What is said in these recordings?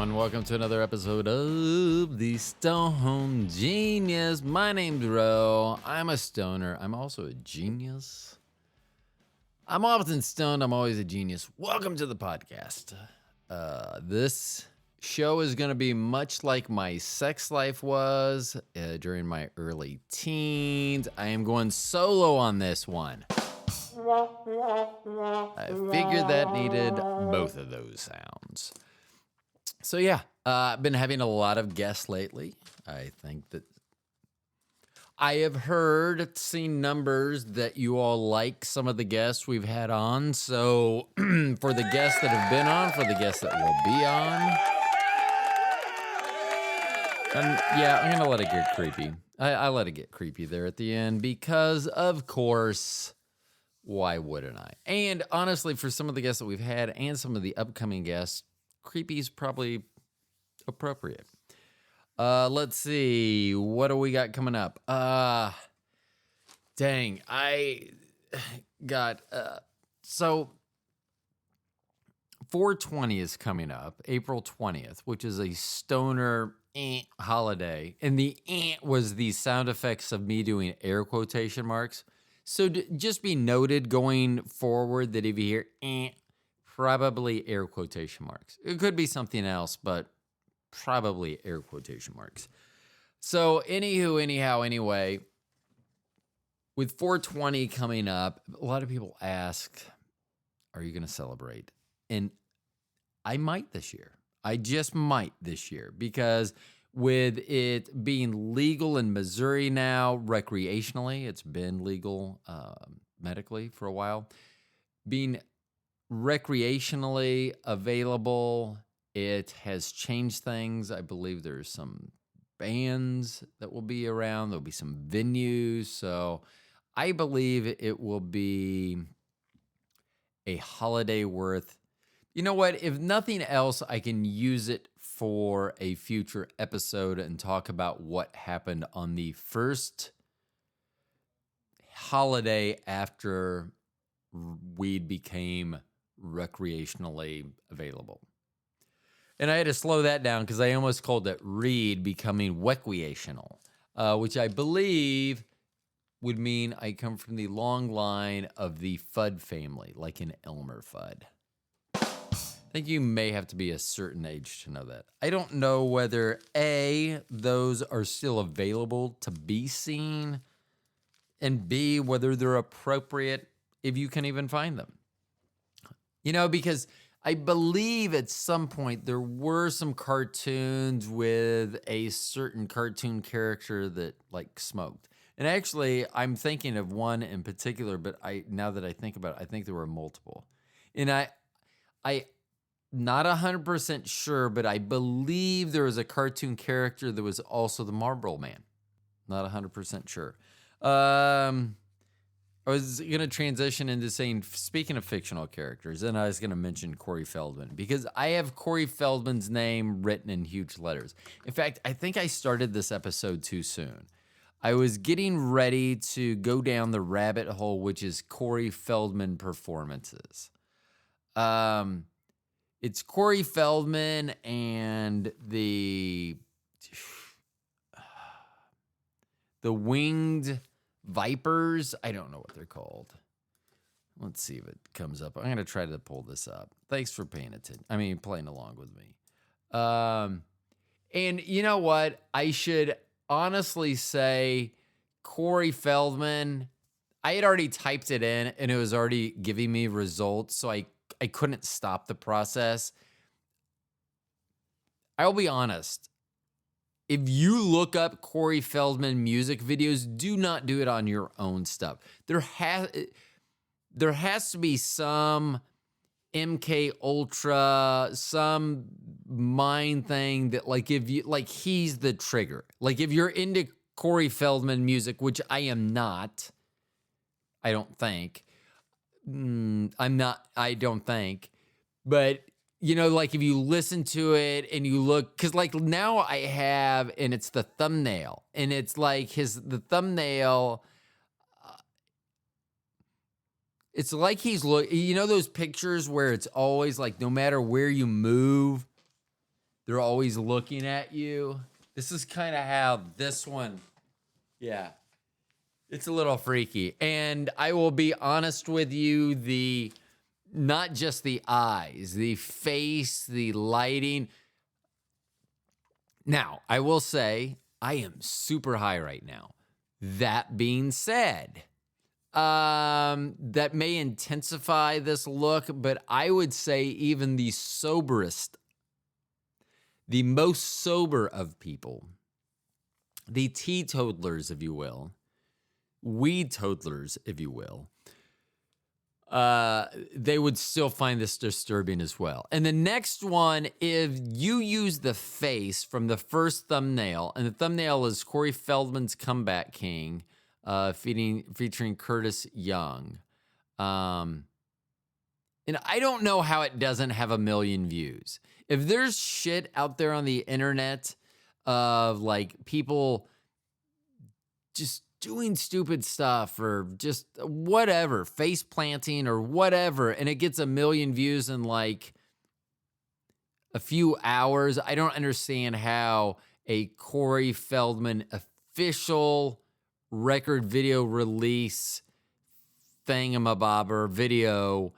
everyone. Welcome to another episode of The Stone Genius. My name's Ro. I'm a stoner. I'm also a genius. I'm often stoned. I'm always a genius. Welcome to the podcast. This show is going to be much like my sex life was during my early teens. I am going solo on this one. I figured that needed both of those sounds. So yeah, I've been having a lot of guests lately. I think that I have heard, seen numbers that you all like some of the guests we've had on. So for the guests that have been on, for the guests that will be on, yeah, I'm gonna let it get creepy. I let it get creepy there at the end because, of course, why wouldn't I? And honestly, for some of the guests that we've had and some of the upcoming guests, creepy is probably appropriate. Let's see. What do we got coming up? Dang, I got, so 420 is coming up, April 20th, which is a stoner holiday. And the was the sound effects of me doing air quotation marks. So just be noted going forward that if you hear probably air quotation marks. It could be something else, but probably air quotation marks. So anywho, anyhow, anyway, with 420 coming up, a lot of people ask, are you going to celebrate? And I might this year. I just might this year because with it being legal in Missouri now, recreationally, it's been legal medically for a while, being recreationally available, it has changed things. I believe there's some bands that will be around. There'll be some venues. So I believe it will be a holiday worth. You know what? If nothing else, I can use it for a future episode and talk about what happened on the first holiday after weed became recreationally available. And I had to slow that down because I almost called it reed becoming recreational, which I believe would mean I come from the long line of the Fudd family, like an Elmer Fudd. I think you may have to be a certain age to know that. I don't know whether A, those are still available to be seen, and B, whether they're appropriate if you can even find them. You know, because I believe at some point there were some cartoons with a certain cartoon character that like smoked. And actually, I'm thinking of one in particular, but now that I think about it, I think there were multiple. And I not 100% sure, but I believe there was a cartoon character that was also the Marlboro Man. Not 100% sure. I was going to transition into saying, speaking of fictional characters, and I was going to mention Corey Feldman because I have Corey Feldman's name written in huge letters. In fact, I think I started this episode too soon. I was getting ready to go down the rabbit hole, which is Corey Feldman performances. It's Corey Feldman and the Winged Vipers. I don't know what they're called. Let's see if it comes up. I'm going to try to pull this up. Thanks for paying playing along with me. And you know what? I should honestly say Corey Feldman, I had already typed it in and it was already giving me results. So I couldn't stop the process. I'll be honest. If you look up Corey Feldman music videos, do not do it on your own stuff. There has to be some MK Ultra, some mind thing that he's the trigger. Like if you're into Corey Feldman music, which I am not, I don't think. I don't think. But you know, like if you listen to it and you look, because like now I have, and it's the thumbnail, and it's like the thumbnail, it's like you know those pictures where it's always like no matter where you move, They're always looking at you. This is kind of how this one, yeah, it's a little freaky. And I will be honest with you, not just the eyes, the face, the lighting. Now, I will say I am super high right now. That being said, that may intensify this look, but I would say even the soberest, the most sober of people, the teetotalers, if you will, weed toddlers, if you will, they would still find this disturbing as well. And the next one, if you use the face from the first thumbnail, and the thumbnail is Corey Feldman's Comeback King, featuring Curtis Young. And I don't know how it doesn't have 1 million views. If there's shit out there on the internet of like people just doing stupid stuff or just whatever, face planting or whatever, and it gets 1 million views in like a few hours, I don't understand how a Corey Feldman official record video release thingamabobber video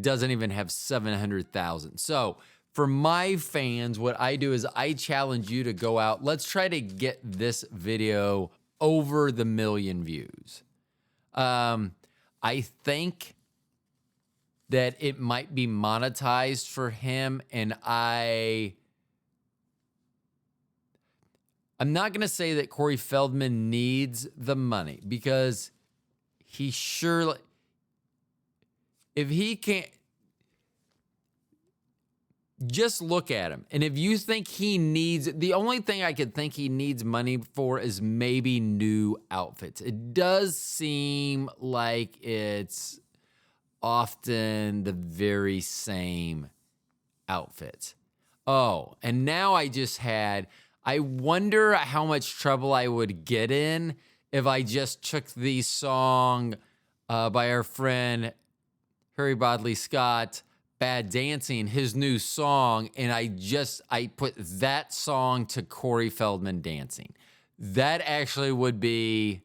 doesn't even have 700,000. So for my fans, what I do is I challenge you to go out. Let's try to get this video over the 1 million views. I think that it might be monetized for him, and I'm not going to say that Corey Feldman needs the money, because he surely, if he can't, just look at him. And if you think he needs, the only thing I could think he needs money for is maybe new outfits. It does seem like it's often the very same outfit. Oh, and now I wonder how much trouble I would get in if I just took the song by our friend Harry Bodley Scott, Bad Dancing, his new song, and I put that song to Corey Feldman dancing. That actually would be,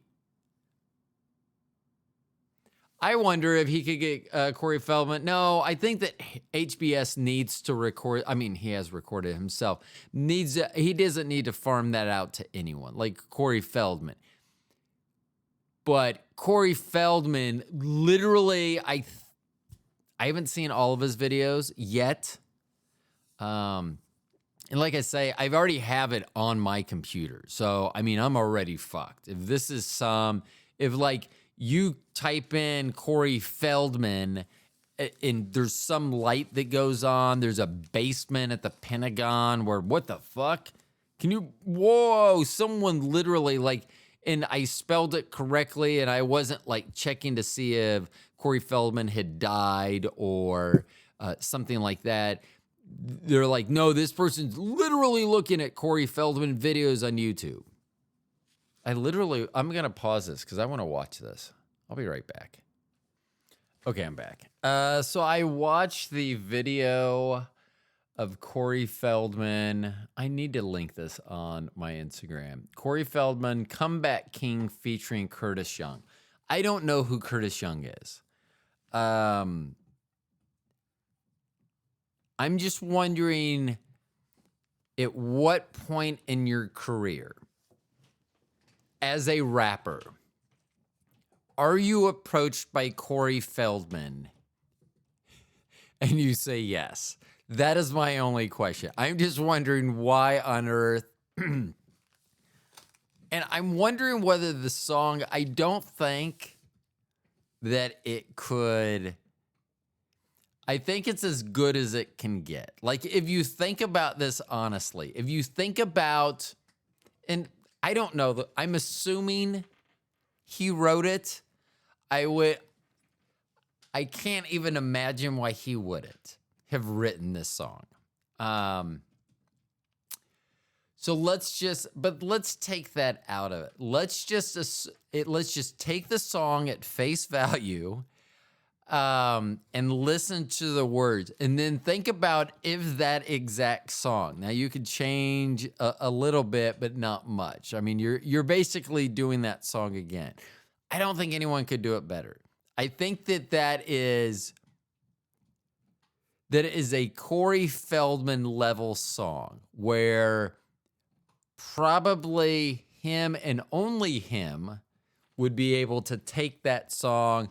I wonder if he could get Corey Feldman. No, I think that HBS needs to record. I mean, he has recorded himself. He doesn't need to farm that out to anyone like Corey Feldman. But Corey Feldman, literally, I haven't seen all of his videos yet. And like I say, I've already have it on my computer. So, I mean, I'm already fucked. If like you type in Corey Feldman and there's some light that goes on, there's a basement at the Pentagon where, what the fuck? Whoa, someone literally like, and I spelled it correctly, and I wasn't like checking to see if Corey Feldman had died or something like that. They're like, no, this person's literally looking at Corey Feldman videos on YouTube. I'm going to pause this because I want to watch this. I'll be right back. Okay, I'm back. So I watched the video of Corey Feldman. I need to link this on my Instagram. Corey Feldman, Comeback King featuring Curtis Young. I don't know who Curtis Young is. I'm just wondering, at what point in your career as a rapper are you approached by Corey Feldman and you say yes? That is my only question. I'm just wondering why on earth. And I'm wondering whether the song, I don't think that it could, I think it's as good as it can get. Like, if you think about this honestly, if you think about, and I don't know, I'm assuming he wrote it. I can't even imagine why he wouldn't have written this song. So let's take that out of it. Let's just take the song at face value. and listen to the words, and then think about if that exact song. Now you could change a little bit, but not much. I mean, you're basically doing that song again. I don't think anyone could do it better. I think that is a Corey Feldman level song where probably him and only him would be able to take that song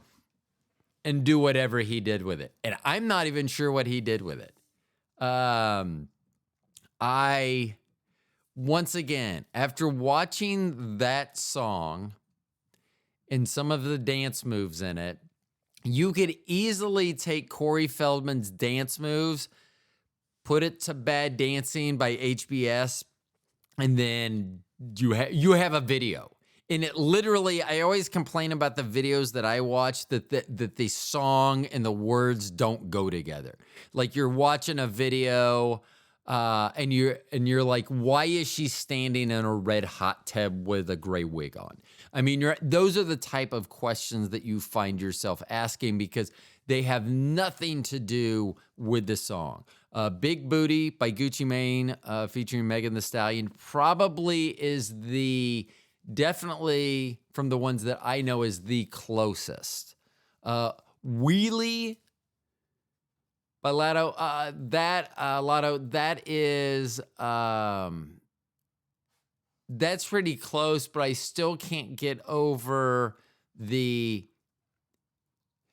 and do whatever he did with it. And I'm not even sure what he did with it. Once again, after watching that song and some of the dance moves in it, you could easily take Corey Feldman's dance moves, put it to Bad Dancing by HBS, and then you have a video. And it literally, I always complain about the videos that I watch that the song and the words don't go together. Like you're watching a video and you're like, why is she standing in a red hot tub with a gray wig on? I mean, those are the type of questions that you find yourself asking because they have nothing to do with the song. Big Booty by Gucci Mane featuring Megan Thee Stallion probably is definitely from the ones that I know is the closest. Wheelie by Latto, that is that's pretty close, but I still can't get over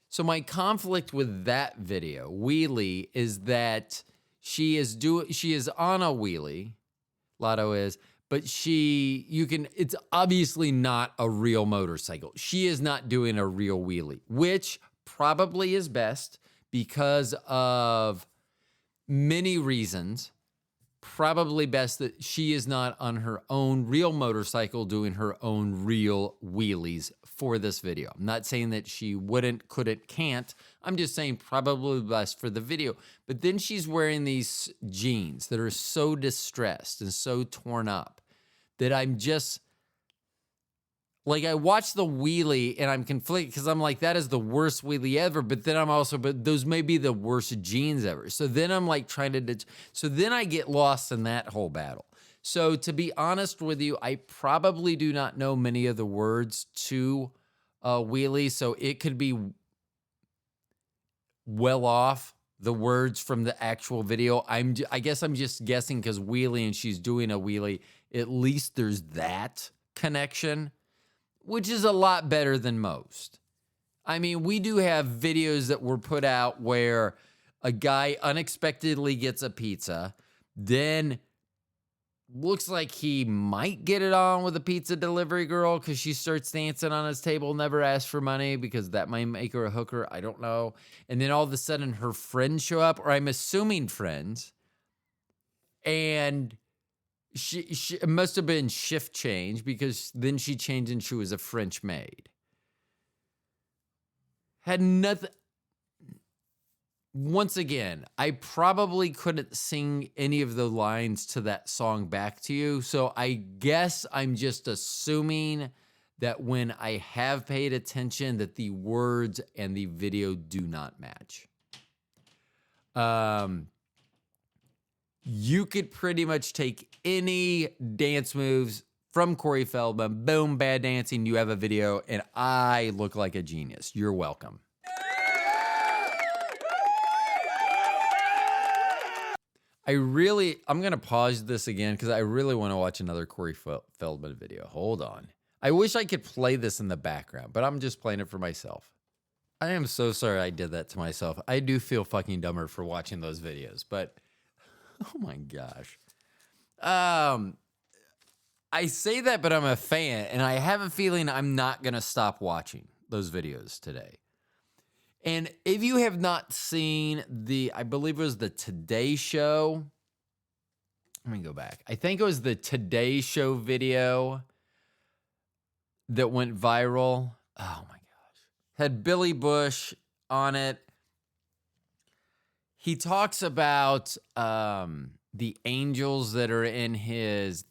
so my conflict with that video, Wheelie, is that she is on a wheelie, Latto is, but it's obviously not a real motorcycle. She is not doing a real wheelie, which probably is best because of many reasons. Probably best that she is not on her own real motorcycle doing her own real wheelies for this video. I'm not saying that she wouldn't, couldn't, can't. I'm just saying probably best for the video. But then she's wearing these jeans that are so distressed and so torn up that I'm just like, I watch the wheelie and I'm conflicted because I'm like, that is the worst wheelie ever. But then but those may be the worst jeans ever. So then I'm like so then I get lost in that whole battle. So to be honest with you, I probably do not know many of the words to wheelie. So it could be well off the words from the actual video. I guess I'm just guessing because wheelie and she's doing a wheelie. At least there's that connection, which is a lot better than most. I mean, we do have videos that were put out where a guy unexpectedly gets a pizza, then looks like he might get it on with a pizza delivery girl because she starts dancing on his table, never asks for money because that might make her a hooker. I don't know. And then all of a sudden her friends show up, or I'm assuming friends, and she it must have been shift change because then she changed and she was a French maid. Had nothing. Once again, I probably couldn't sing any of the lines to that song back to you. So I guess I'm just assuming that when I have paid attention that the words and the video do not match. You could pretty much take any dance moves from Corey Feldman, boom, Bad Dancing, you have a video, and I look like a genius. You're welcome. I'm going to pause this again because I really want to watch another Corey Feldman video. Hold on. I wish I could play this in the background, but I'm just playing it for myself. I am so sorry I did that to myself. I do feel fucking dumber for watching those videos, but oh my gosh. I say that, but I'm a fan, and I have a feeling I'm not going to stop watching those videos today. And if you have not seen I believe it was the Today Show. Let me go back. I think it was the Today Show video that went viral. Oh my gosh. Had Billy Bush on it. He talks about the angels that are in his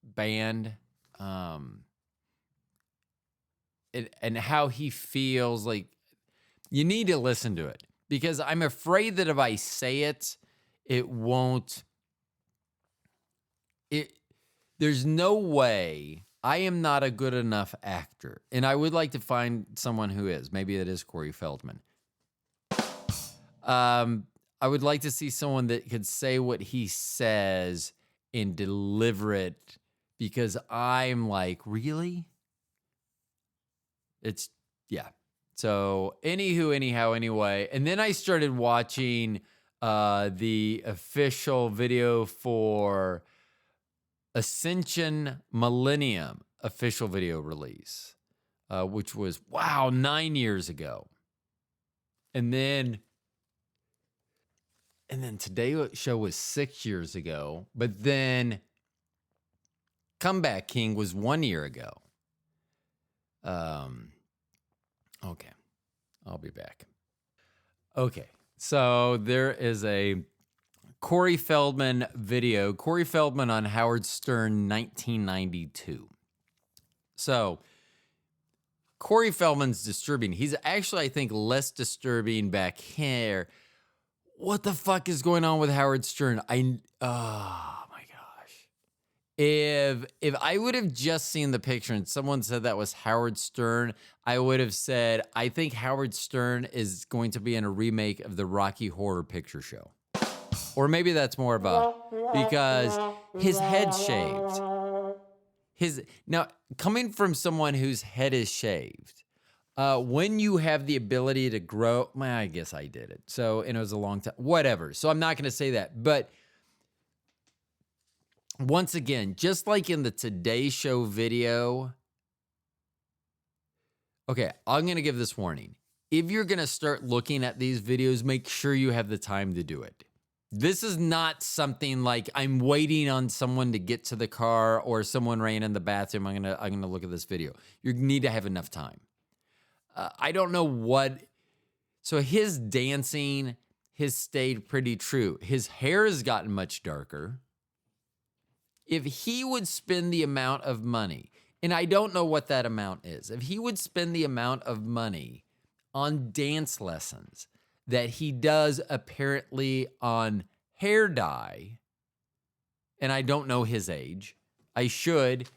band and how he feels like You need to listen to it because I'm afraid that if I say it, it won't. There's no way. I am not a good enough actor, and I would like to find someone who is. Maybe it is Corey Feldman. I would like to see someone that could say what he says and deliver it, because I'm like, really? It's, yeah. So, anyway. And then I started watching the official video for Ascension Millennium official video release, which was, 9 years ago. And then Today Show was 6 years ago, but then Comeback King was 1 year ago. Okay, I'll be back. Okay, so there is a Corey Feldman video, Corey Feldman on Howard Stern, 1992. So Corey Feldman's disturbing. He's actually, I think, less disturbing back here. What the fuck is going on with Howard Stern? Oh my gosh. If I would have just seen the picture and someone said that was Howard Stern, I would have said, I think Howard Stern is going to be in a remake of the Rocky Horror Picture Show. Or maybe that's more because his head's shaved. Now, coming from someone whose head is shaved, when you have the ability to grow, I guess I did it. So, and it was a long time, whatever. So I'm not going to say that. But once again, just like in the Today Show video, okay, I'm going to give this warning. If you're going to start looking at these videos, make sure you have the time to do it. This is not something like I'm waiting on someone to get to the car or someone ran in the bathroom. I'm gonna look at this video. You need to have enough time. I don't know what. So his dancing has stayed pretty true. His hair has gotten much darker. If he would spend the amount of money, and I don't know what that amount is, if he would spend the amount of money on dance lessons that he does apparently on hair dye, and I don't know his age. I should.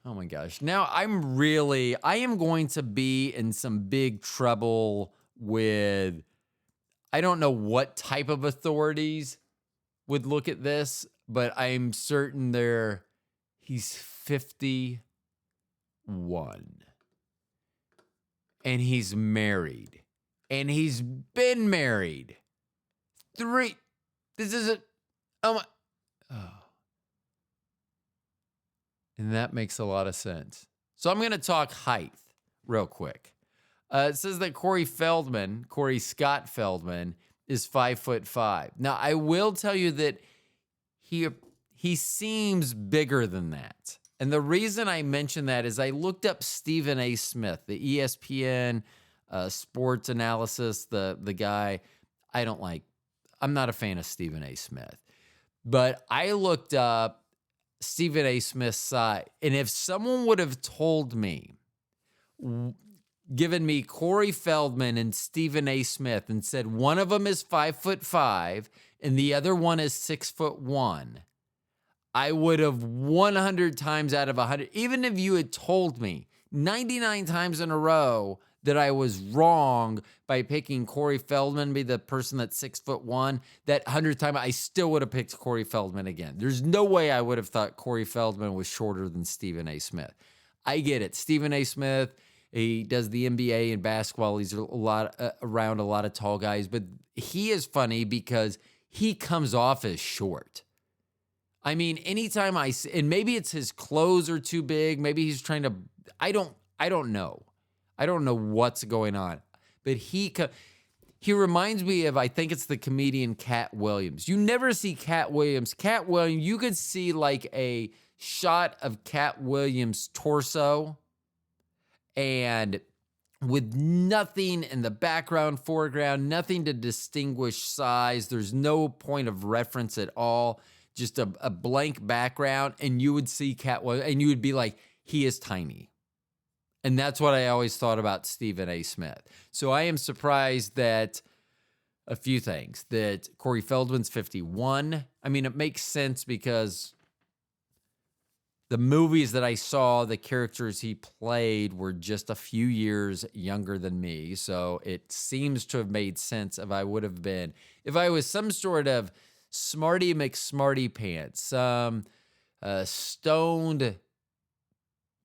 Oh my gosh. Now I am going to be in some big trouble with, I don't know what type of authorities would look at this, but I'm certain he's 51. And he's married. And he's been married. This isn't, And that makes a lot of sense. So I'm going to talk height real quick. It says that Corey Scott Feldman, is 5'5". Now, I will tell you that he seems bigger than that. And the reason I mention that is I looked up Stephen A. Smith, the ESPN sports analysis, the guy. I'm not a fan of Stephen A. Smith. But I looked up Stephen A. Smith's side. And if someone would have told me, given me Corey Feldman and Stephen A. Smith and said one of them is 5'5" and the other one is 6'1", I would have 100 times out of 100, even if you had told me 99 times in a row that I was wrong by picking Corey Feldman to be the person that's 6'1", that 100th time I still would have picked Corey Feldman again. There's no way I would have thought Corey Feldman was shorter than Stephen A. Smith. I get it. Stephen A. Smith, he does the NBA and basketball. He's around a lot of tall guys, but he is funny because he comes off as short. I mean, anytime and maybe it's his clothes are too big. Maybe he's trying to, I don't know. I don't know what's going on, but he reminds me of, I think it's the comedian Cat Williams. You never see Cat Williams. Cat Williams, you could see like a shot of Cat Williams' torso and with nothing in the background, foreground, nothing to distinguish size. There's no point of reference at all. Just a blank background, and you would see Cat Williams, and you would be like, he is tiny. And that's what I always thought about Stephen A. Smith. So I am surprised that a few things, that Corey Feldman's 51. I mean, it makes sense because the movies that I saw, the characters he played were just a few years younger than me. So it seems to have made sense if I was some sort of Smarty McSmarty pants, some stoned,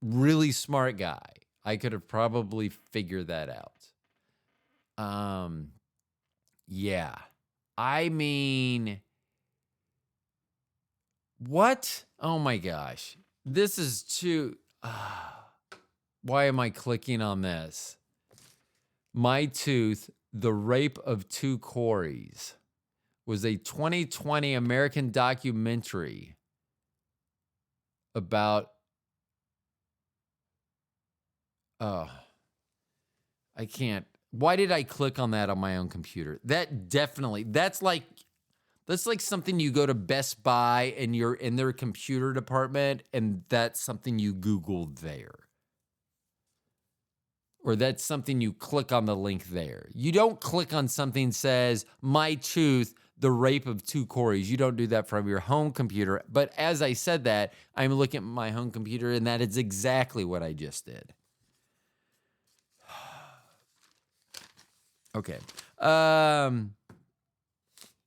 really smart guy, I could have probably figured that out. Yeah. I mean, what? Oh my gosh. This is too... why am I clicking on this? My Tooth, The Rape of Two Coreys was a 2020 American documentary about... I can't... Why did I click on that on my own computer? That's like something you go to Best Buy and you're in their computer department and that's something you Googled there. Or that's something you click on the link there. You don't click on something that says, My Tooth, The Rape of Two Coreys. You don't do that from your home computer. But as I said that, I'm looking at my home computer and that is exactly what I just did. Okay.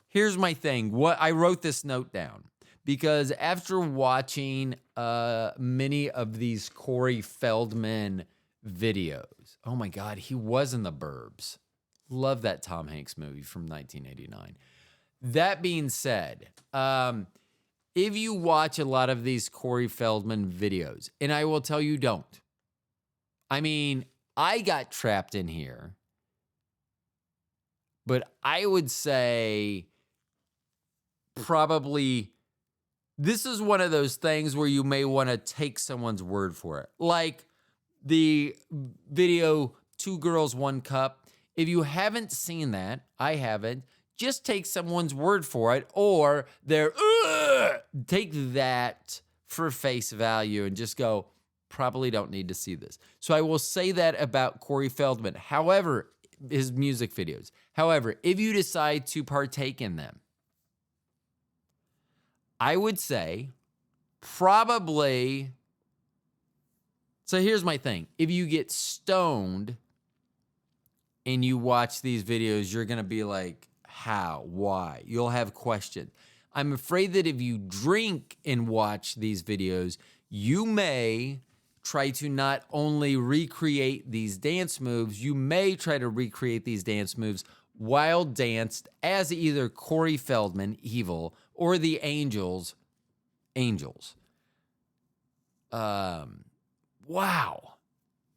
Here's my thing. I wrote this note down because after watching many of these Corey Feldman videos, oh my God, he was in The Burbs. Love that Tom Hanks movie from 1989. That being said, if you watch a lot of these Corey Feldman videos, and I will tell you don't. I mean, I got trapped in here. But I would say probably this is one of those things where you may want to take someone's word for it. Like the video, 2 Girls, 1 Cup. If you haven't seen that, I haven't, just take someone's word for it or take that for face value and just go, probably don't need to see this. So I will say that about Corey Feldman. However, his music videos. However, if you decide to partake in them, I would say probably... So here's my thing. If you get stoned and you watch these videos, you're going to be like, how? Why? You'll have questions. I'm afraid that if you drink and watch these videos, you may try to not only recreate these dance moves, you may try to recreate these dance moves while danced as either Corey Feldman, Evil, or the Angels. Wow.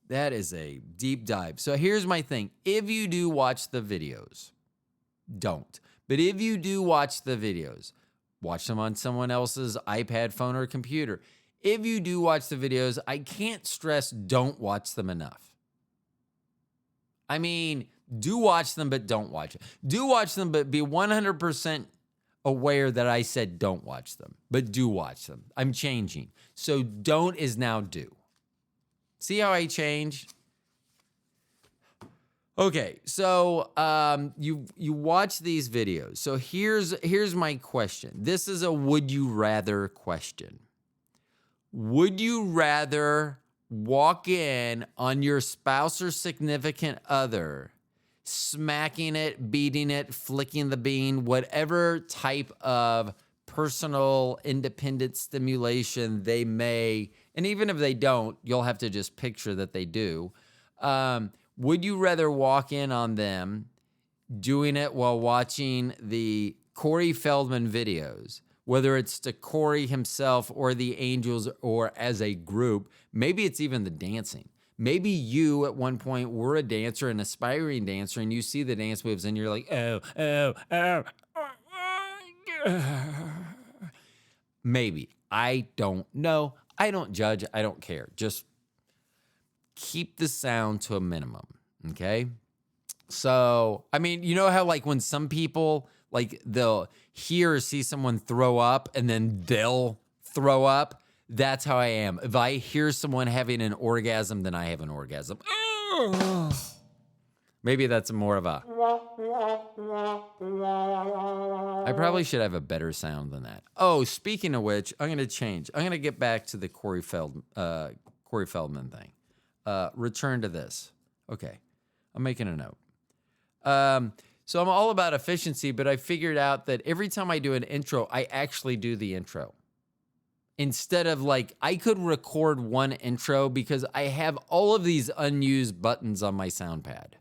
That is a deep dive. So here's my thing. If you do watch the videos, don't. But if you do watch the videos, watch them on someone else's iPad, phone, or computer. If you do watch the videos, I can't stress don't watch them enough. I mean, do watch them, but don't watch it. Do watch them, but be 100% aware that I said don't watch them, but do watch them. I'm changing. So don't is now do. See how I changed? Okay, so you watch these videos. So here's my question. This is a would you rather question. Would you rather walk in on your spouse or significant other, smacking it, beating it, flicking the bean, whatever type of personal independent stimulation they may, and even if they don't, you'll have to just picture that they do. Would you rather walk in on them doing it while watching the Corey Feldman videos, whether it's to Corey himself or the Angels or as a group? Maybe it's even the dancing. Maybe you at one point were a dancer, an aspiring dancer, and you see the dance moves and you're like, oh. Maybe. I don't know. I don't judge. I don't care. Just keep the sound to a minimum, okay? So, I mean, you know how like when some people, like they'll hear or see someone throw up and then they'll throw up? That's how I am. If I hear someone having an orgasm, then I have an orgasm. Maybe that's more of a... I probably should have a better sound than that. Oh, speaking of which, I'm going to change. I'm going to get back to the Corey Feldman thing. Return to this. Okay. I'm making a note. So I'm all about efficiency, but I figured out that every time I do an intro, I actually do the intro. Instead of like, I could record one intro because I have all of these unused buttons on my sound pad.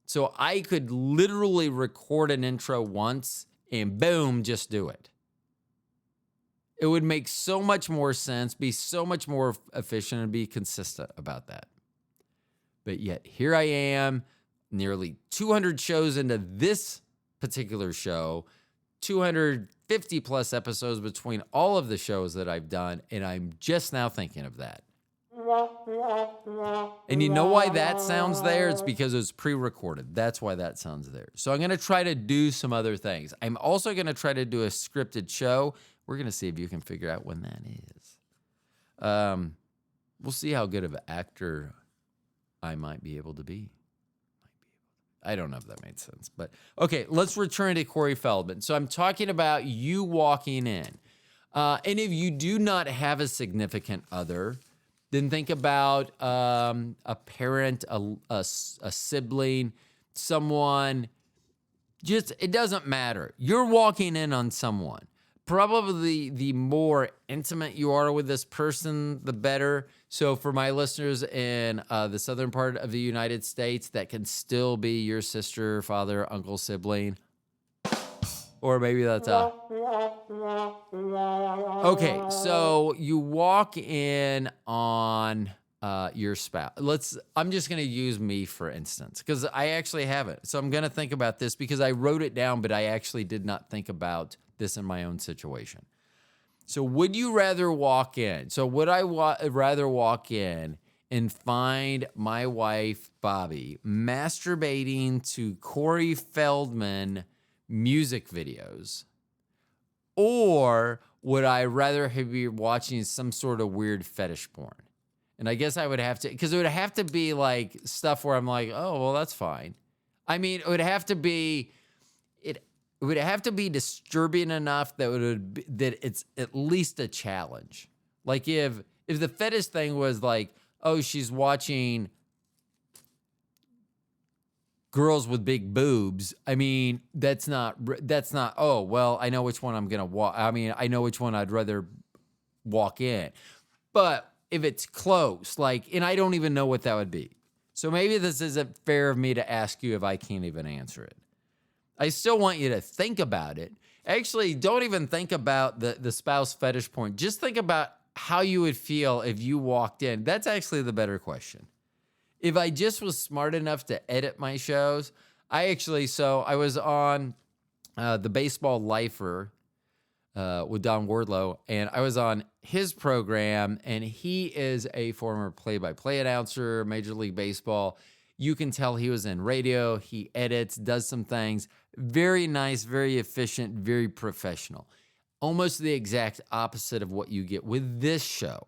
So I could literally record an intro once and boom, just do it. It would make so much more sense, be so much more efficient, and be consistent about that. But yet here I am, nearly 200 shows into this particular show, 250 plus episodes between all of the shows that I've done, and I'm just now thinking of that. And you know why that sounds there? It's because it's pre-recorded. That's why that sounds there. So I'm going to try to do some other things. I'm also going to try to do a scripted show. We're going to see if you can figure out when that is. We'll see how good of an actor I might be able to be. I don't know if that made sense. But okay, let's return to Corey Feldman. So I'm talking about you walking in. And if you do not have a significant other, then think about a parent, a sibling, someone. Just, it doesn't matter. You're walking in on someone. Probably the more intimate you are with this person, the better. So for my listeners in the southern part of the United States, that can still be your sister, father, uncle, sibling. Or maybe that's a... Okay, so you walk in on your spouse. I'm just going to use me, for instance, because I actually haven't. So I'm going to think about this because I wrote it down, but I actually did not think about this in my own situation. So would you rather walk in? So would I rather walk in and find my wife, Bobby, masturbating to Corey Feldman music videos? Or would I rather be watching some sort of weird fetish porn? And I guess I would have to, because it would have to be like stuff where I'm like, oh, well, that's fine. I mean, it would have to be disturbing enough that it's at least a challenge. Like if the fetish thing was like, oh, she's watching girls with big boobs. I mean, that's not, oh, well, I know which one I'm going to walk. I mean, I know which one I'd rather walk in. But if it's close, and I don't even know what that would be. So maybe this isn't fair of me to ask you if I can't even answer it. I still want you to think about it. Actually, don't even think about the spouse fetish point. Just think about how you would feel if you walked in. That's actually the better question. If I just was smart enough to edit my shows, I was on the Baseball Lifer with Don Wardlow, and I was on his program, and he is a former play-by-play announcer, Major League Baseball. You can tell he was in radio. He edits, does some things. Very nice, very efficient, very professional. Almost the exact opposite of what you get with this show.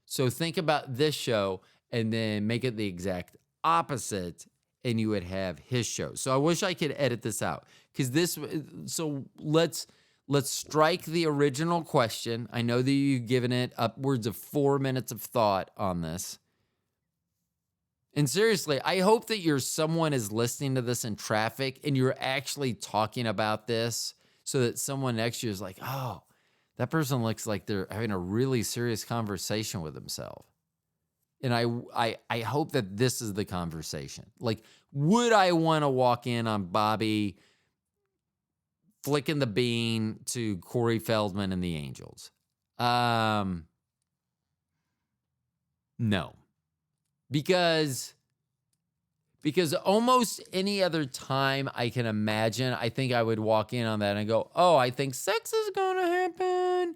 So think about this show and then make it the exact opposite, and you would have his show. So I wish I could edit this out, because so let's strike the original question. I know that you've given it upwards of 4 minutes of thought on this. And seriously, I hope that someone is listening to this in traffic and you're actually talking about this so that someone next to you is like, oh, that person looks like they're having a really serious conversation with themselves. And I hope that this is the conversation. Like, would I want to walk in on Bobby flicking the bean to Corey Feldman and the Angels? No. Because almost any other time I can imagine, I think I would walk in on that and go, oh, I think sex is going to happen.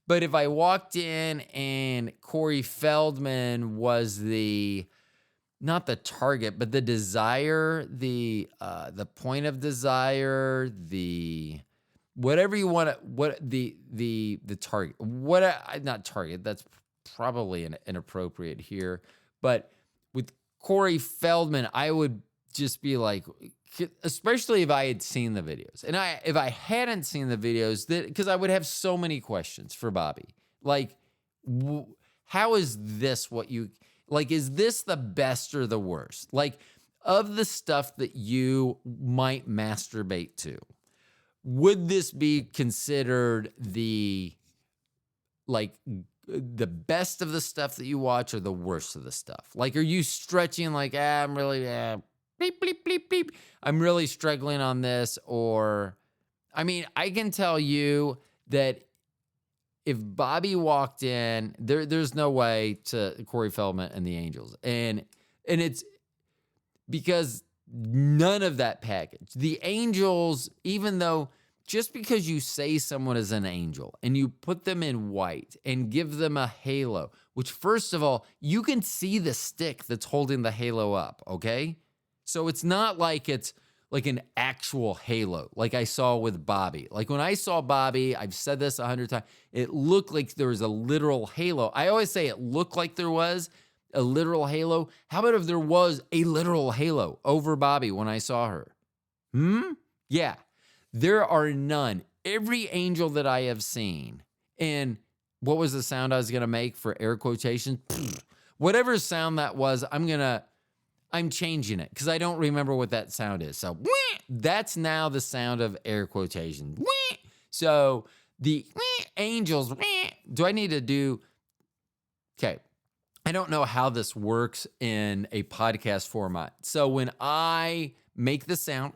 But if I walked in and Corey Feldman was not the target, but the desire, the point of desire, the whatever you want to, what the target, not target, that's probably inappropriate here, but with Corey Feldman, I would just be like, especially if I had seen the videos, and if I hadn't seen the videos, because I would have so many questions for Bobby, like, how is this what you like? Is this the best or the worst? Like, of the stuff that you might masturbate to, would this be considered the best of the stuff that you watch or the worst of the stuff? Like, are you stretching like, I'm really, bleep, bleep, bleep, bleep, I'm really struggling on this? Or, I mean, I can tell you that if Bobby walked in, there's no way to Corey Feldman and the Angels. And it's because none of that package. The Angels, even though just because you say someone is an angel and you put them in white and give them a halo, which first of all, you can see the stick that's holding the halo up, okay? So it's not like it's like an actual halo like I saw with Bobby. Like when I saw Bobby, I've said this 100 times, it looked like there was a literal halo. I always say it looked like there was a literal halo. How about if there was a literal halo over Bobby when I saw her? Yeah. There are none. Every angel that I have seen, and what was the sound I was going to make for air quotations? Whatever sound that was, I'm changing it because I don't remember what that sound is. So that's now the sound of air quotations. So the angels, do I need to do, okay. I don't know how this works in a podcast format. So when I make the sound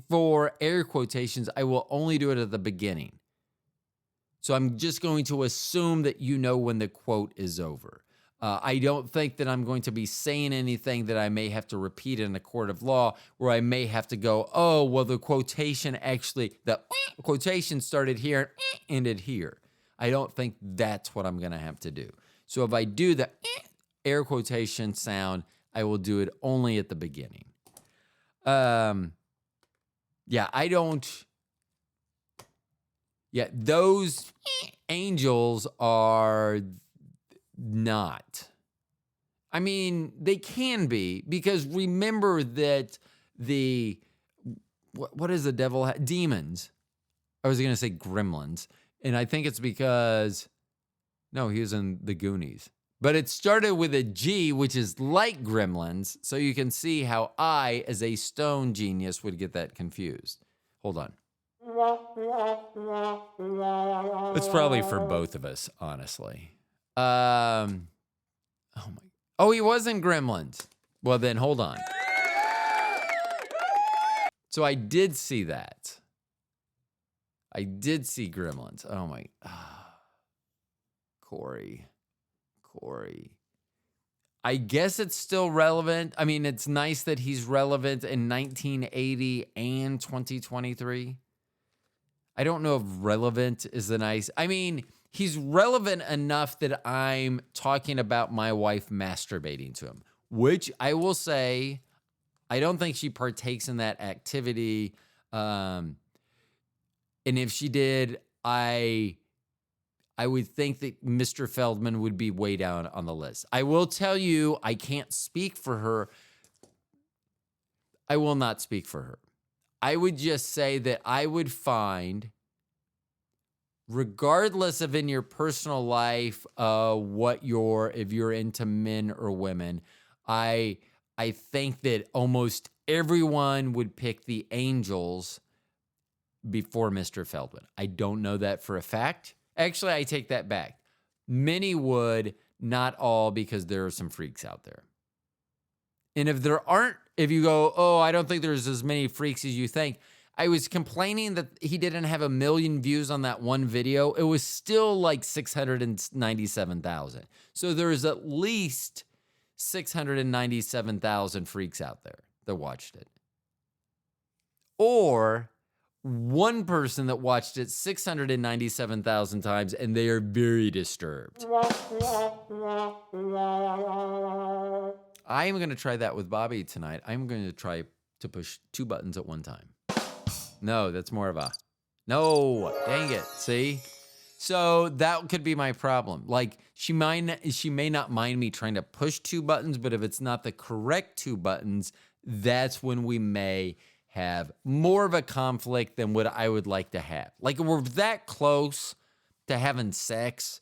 for air quotations, I will only do it at the beginning. So I'm just going to assume that you know when the quote is over. I don't think that I'm going to be saying anything that I may have to repeat in a court of law where I may have to go, oh, well, the quotation started here and ended here. I don't think that's what I'm going to have to do. So if I do the air quotation sound, I will do it only at the beginning. Those angels are not. I mean, they can be, because remember that what is the devil? Demons. I was going to say gremlins. And I think it's because, no, he was in the Goonies. But it started with a G, which is like gremlins. So you can see how I, as a stone genius, would get that confused. Hold on. It's probably for both of us, honestly. Oh, he was in Gremlins. Well, then hold on. So I did see that. I did see Gremlins. Oh my. Corey. I guess it's still relevant. I mean, it's nice that he's relevant in 1980 and 2023. I don't know if relevant is the nice. I mean, he's relevant enough that I'm talking about my wife masturbating to him, which I will say, I don't think she partakes in that activity. And if she did, I would think that Mr. Feldman would be way down on the list. I will tell you, I can't speak for her. I will not speak for her. I would just say that I would find, regardless of in your personal life, if you're into men or women, I think that almost everyone would pick the Angels before Mr. Feldman. I don't know that for a fact. Actually, I take that back. Many would, not all, because there are some freaks out there. And if you go, oh, I don't think there's as many freaks as you think. I was complaining that he didn't have 1 million views on that one video. It was still like 697,000. So there's at least 697,000 freaks out there that watched it. Or one person that watched it 697,000 times and they are very disturbed. I am going to try that with Bobby tonight. I'm going to try to push 2 buttons at one time. No, that's more of a No, dang it. See? So that could be my problem. Like she may not mind me trying to push two buttons, but if it's not the correct two buttons, that's when we may have more of a conflict than what I would like to have. Like if we're that close to having sex,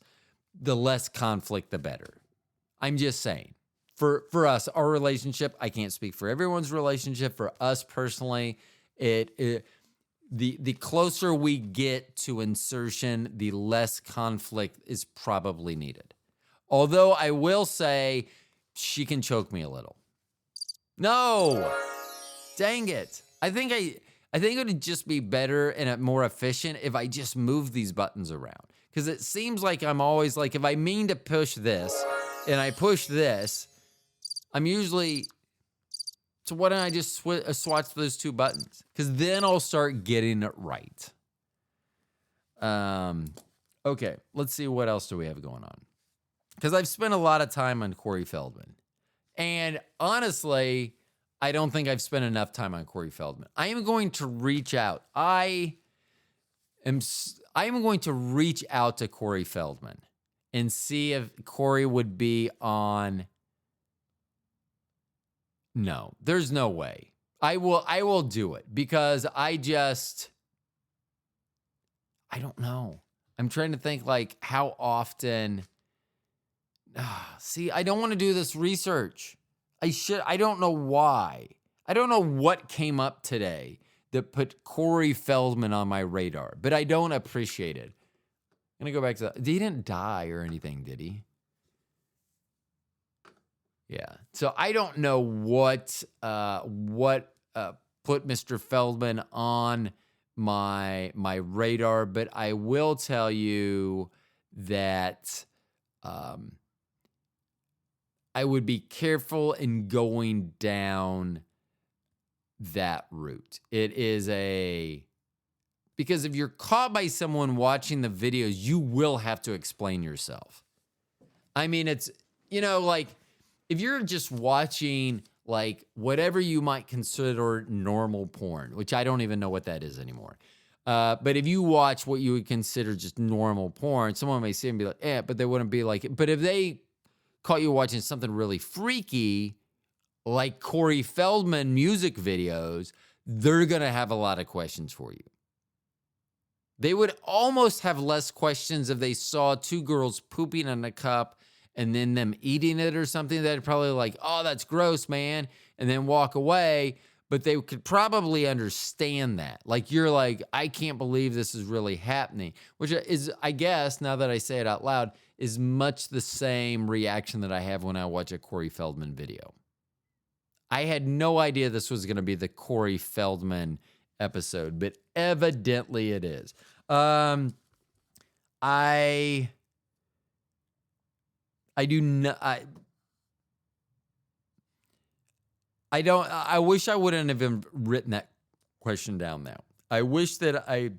the less conflict, the better. I'm just saying. For us, our relationship, I can't speak for everyone's relationship. For us personally, the closer we get to insertion, the less conflict is probably needed. Although I will say she can choke me a little. No, dang it. I think it would just be better and more efficient if I just move these buttons around. Because it seems like I'm always like, if I mean to push this and I push this, I'm usually, so why don't I just swatch those two buttons? Because then I'll start getting it right. Okay, let's see what else do we have going on. Because I've spent a lot of time on Corey Feldman. And honestly, I don't think I've spent enough time on Corey Feldman. I am going to reach out. I am going to reach out to Corey Feldman and see if Corey would be on. No, there's no way. I will do it because I don't know. I'm trying to think like how often. See, I don't want to do this research. I don't know why. I don't know what came up today that put Corey Feldman on my radar, but I don't appreciate it. I'm going to go back to that. He didn't die or anything, did he? Yeah. So I don't know what put Mr. Feldman on my radar, but I will tell you that I would be careful in going down that route. It is because if you're caught by someone watching the videos, you will have to explain yourself. I mean, it's, like if you're just watching like whatever you might consider normal porn, which I don't even know what that is anymore. But if you watch what you would consider just normal porn, someone may see and be like, but they wouldn't be like it. But if they caught you watching something really freaky, like Corey Feldman music videos, they're going to have a lot of questions for you. They would almost have less questions if they saw two girls pooping in a cup and then them eating it or something. They'd probably like, oh, that's gross, man, and then walk away. But they could probably understand that. Like, you're like, I can't believe this is really happening, which is, I guess, now that I say it out loud, is much the same reaction that I have when I watch a Corey Feldman video. I had no idea this was going to be the Corey Feldman episode, but evidently it is. I do not. I don't. I wish I wouldn't have even written that question down now. I wish that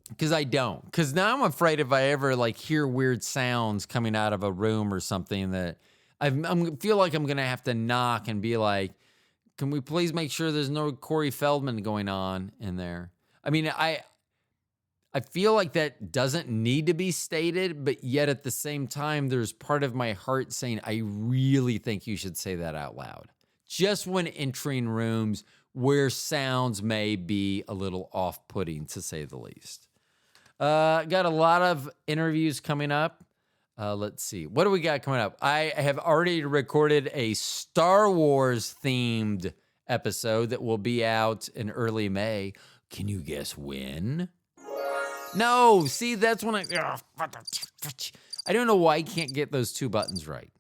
because I don't. Because now I'm afraid if I ever like hear weird sounds coming out of a room or something that I feel like I'm gonna have to knock and be like, "Can we please make sure there's no Corey Feldman going on in there?" I mean, I feel like that doesn't need to be stated, but yet at the same time, there's part of my heart saying, I really think you should say that out loud. Just when entering rooms where sounds may be a little off-putting, to say the least. Got a lot of interviews coming up. Let's see. What do we got coming up? I have already recorded a Star Wars-themed episode that will be out in early May. Can you guess when? No, see, that's when I don't know why I can't get those two buttons right.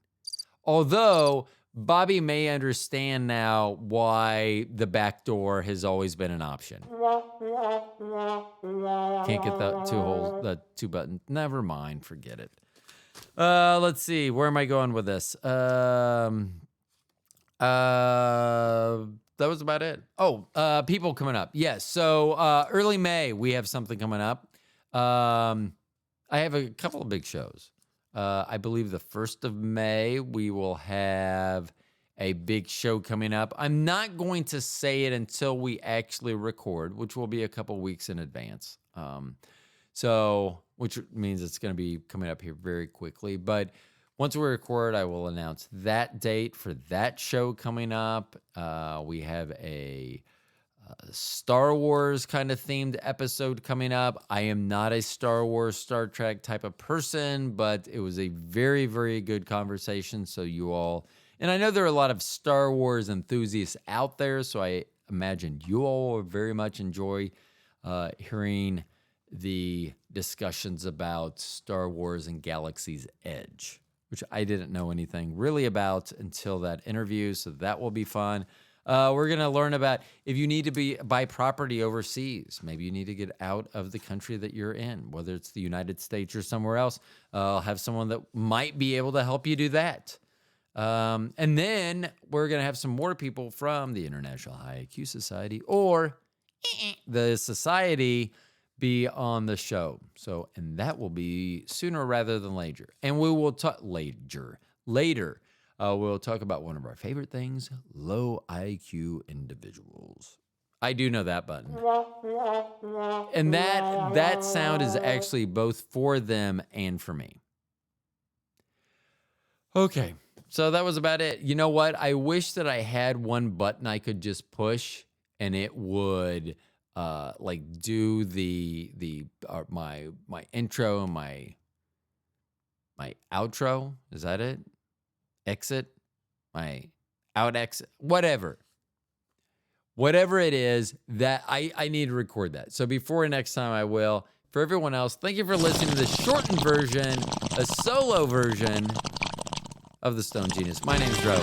Although Bobby may understand now why the back door has always been an option. Can't get the two buttons. Never mind, forget it. Let's see, where am I going with this? That was about it. Oh, people coming up. Yes, so early May, we have something coming up. I have a couple of big shows. I believe the 1st of May, we will have a big show coming up. I'm not going to say it until we actually record, which will be a couple weeks in advance. So, which means it's going to be coming up here very quickly. But once we record, I will announce that date for that show coming up. We have a Star Wars kind of themed episode coming up. I am not a Star Wars, Star Trek type of person, but it was a very, very good conversation. So you all, and I know there are a lot of Star Wars enthusiasts out there, so I imagine you all will very much enjoy hearing the discussions about Star Wars and Galaxy's Edge, which I didn't know anything really about until that interview. So that will be fun. We're going to learn about if you need to buy property overseas. Maybe you need to get out of the country that you're in, whether it's the United States or somewhere else. I'll have someone that might be able to help you do that. And then we're going to have some more people from the International High IQ Society or the Society be on the show. So, and that will be sooner rather than later. And we will talk later. We'll talk about one of our favorite things, low IQ individuals. I do know that button. And that sound is actually both for them and for me. Okay, so that was about it. You know what? I wish that I had one button I could just push and it would like do my intro and my outro. Is that it? Exit, my out exit, whatever it is that I need to record that. So before next time I will. For everyone else, thank you for listening to the shortened version, a solo version of the Stone Genius. My name's Joe.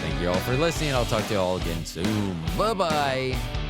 Thank you all for listening. I'll talk to you all again soon. Bye-bye.